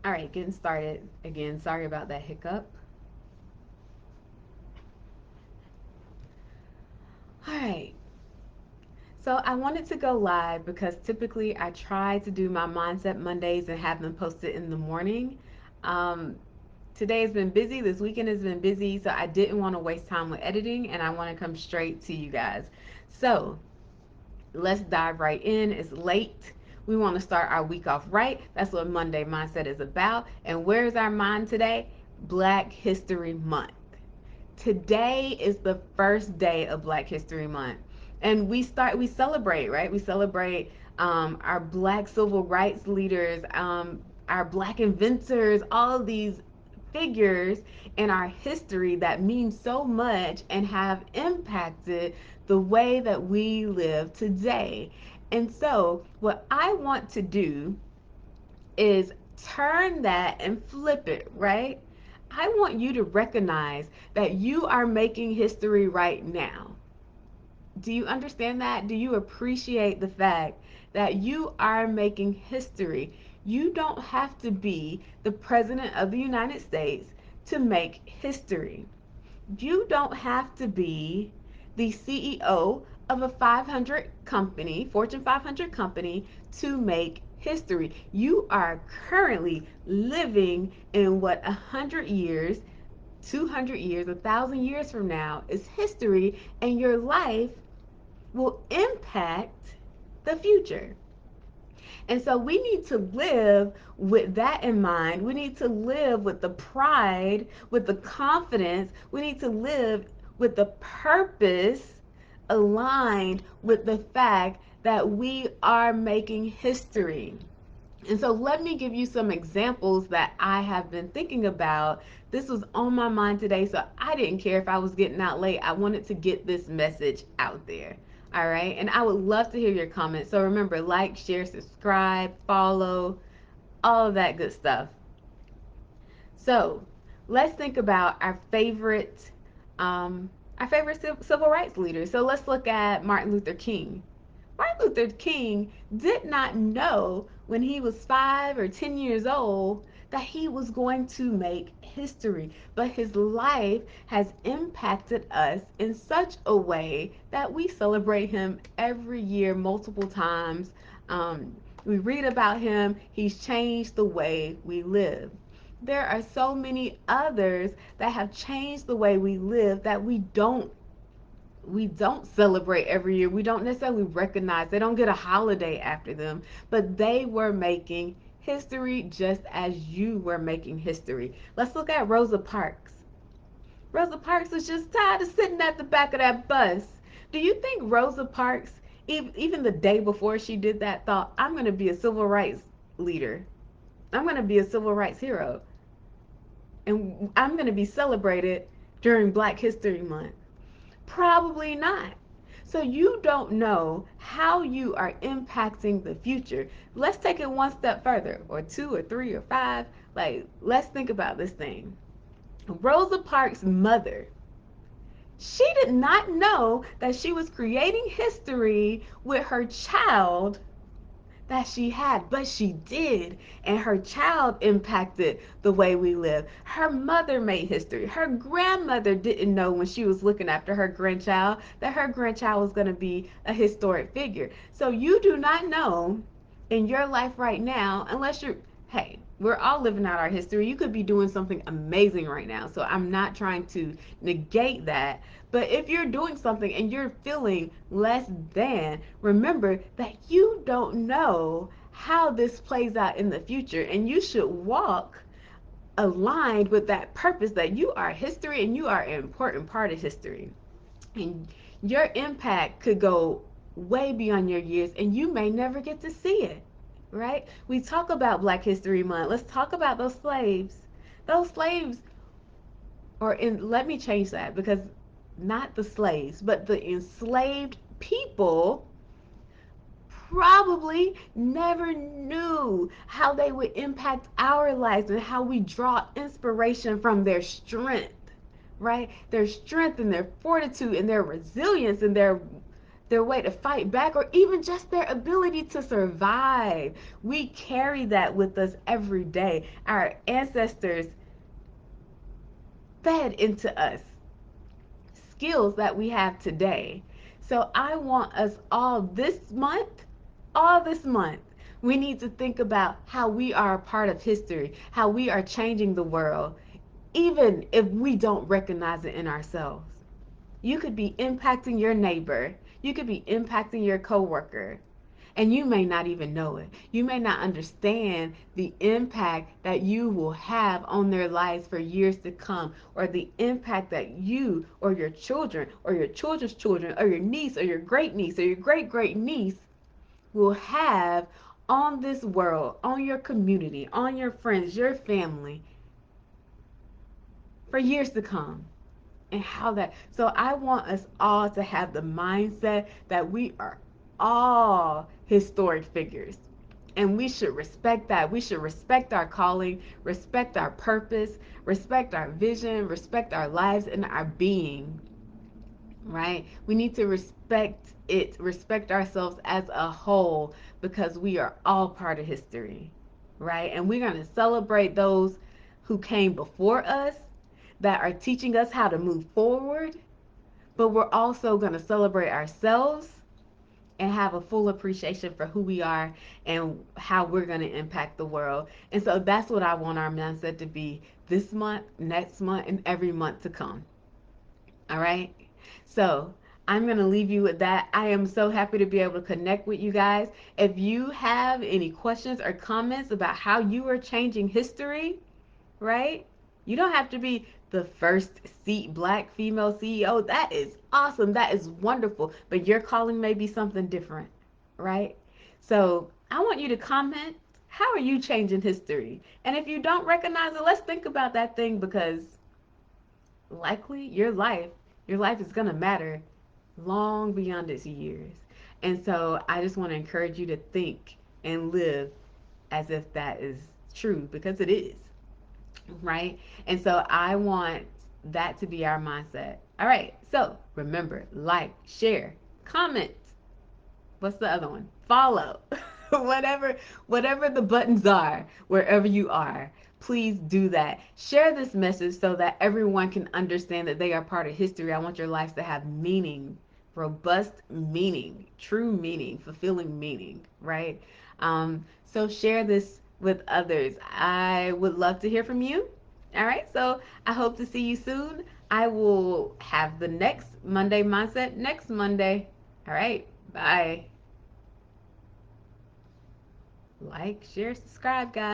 All right, getting started again. Sorry about that hiccup. All right, so I wanted to go live because typically I try to do my Mindset Mondays and have them posted in the morning. Um, Today has been busy. This weekend has been busy, so I didn't want to waste time with editing and I want to come straight to you guys. So let's dive right in. It's late. We want to start our week off right. That's what Monday Mindset is about. And where's our mind today? Black History Month. Today is the first day of Black History Month. And we celebrate, right? We celebrate our Black civil rights leaders, our Black inventors, all of these figures in our history that mean so much and have impacted the way that we live today. And so, what I want to do is turn that and flip it, right? I want you to recognize that you are making history right now. Do you understand that? Do you appreciate the fact that you are making history? You don't have to be the President of the United States to make history. You don't have to be the CEO of a 500 company, Fortune 500 company, to make history. You are currently living in what 100 years, 200 years, 1,000 years from now is history, and your life will impact the future. And so we need to live with that in mind. We need to live with the pride, with the confidence. We need to live with the purpose aligned with the fact that we are making history. And so let me give you some examples that I have been thinking about. This was on my mind today, so I didn't care if I was getting out late. I wanted to get this message out there. All right. And I would love to hear your comments. So remember, like, share, subscribe, follow, all of that good stuff. So let's think about um, our favorite civil rights leaders. So let's look at Martin Luther King. Martin Luther King did not know when he was 5 or 10 years old that he was going to make history, but his life has impacted us in such a way that we celebrate him every year, multiple times. Um, we read about him, he's changed the way we live. There are so many others that have changed the way we live that we don't celebrate every year. We don't necessarily recognize. They don't get a holiday after them, but they were making history just as you were making history. Let's look at Rosa Parks. Rosa Parks was just tired of sitting at the back of that bus. Do you think Rosa Parks, even the day before she did that, thought, I'm going to be a civil rights leader? I'm going to be a civil rights hero. And I'm going to be celebrated during Black History Month. Probably not. So you don't know how you are impacting the future. Let's take it one step further, or two, or three, or five. Like, let's think about this thing. Rosa Parks' mother, she did not know that she was creating history with her child that she had, but she did. And her child impacted the way we live. Her mother made history. Her grandmother didn't know when she was looking after her grandchild that her grandchild was going to be a historic figure. So you do not know in your life right now, unless you're, hey, we're all living out our history. You could be doing something amazing right now. So I'm not trying to negate that. But if you're doing something and you're feeling less than, remember that you don't know how this plays out in the future. And you should walk aligned with that purpose that you are history and you are an important part of history. And your impact could go way beyond your years and you may never get to see it, right? We talk about Black History Month. Let's talk about those slaves. Those slaves, or in, let me change that, because not the slaves, but the enslaved people probably never knew how they would impact our lives and how we draw inspiration from their strength, right? Their strength and their fortitude and their resilience and their their way to fight back, or even just their ability to survive. We carry that with us every day. Our ancestors fed into us skills that we have today. So I want us all this month, we need to think about how we are a part of history, how we are changing the world, even if we don't recognize it in ourselves. You could be impacting your neighbor, you could be impacting your coworker, and you may not even know it. You may not understand the impact that you will have on their lives for years to come, or the impact that you or your children or your children's children or your niece or your great niece or your great great niece will have on this world, on your community, on your friends, your family for years to come. And how that, so I want us all to have the mindset that we are all historic figures, and we should respect that. We should respect our calling, respect our purpose, respect our vision, respect our lives and our being, right? We need to respect it, respect ourselves as a whole, because we are all part of history, right? And we're going to celebrate those who came before us that are teaching us how to move forward, but we're also going to celebrate ourselves and have a full appreciation for who we are and how we're going to impact the world. And so that's what I want our mindset to be this month, next month, and every month to come. All right. So I'm going to leave you with that. I am so happy to be able to connect with you guys. If you have any questions or comments about how you are changing history, right? You don't have to be the first seat black female CEO. That is awesome. That is wonderful. But your calling may be something different, right? So I want you to comment. How are you changing history? And if you don't recognize it, let's think about that thing, because likely your life is going to matter long beyond its years. And so I just want to encourage you to think and live as if that is true, because it is, right? And so I want that to be our mindset. All right. So remember, like, share, comment. What's the other one? Follow. whatever whatever the buttons are, wherever you are, please do that. Share this message so that everyone can understand that they are part of history. I want your lives to have meaning, robust meaning, true meaning, fulfilling meaning, right? So share this with others. I would love to hear from you. All right, so I hope to see you soon. I will have the next Monday mindset next Monday. All right, bye. Like, share, subscribe, guys.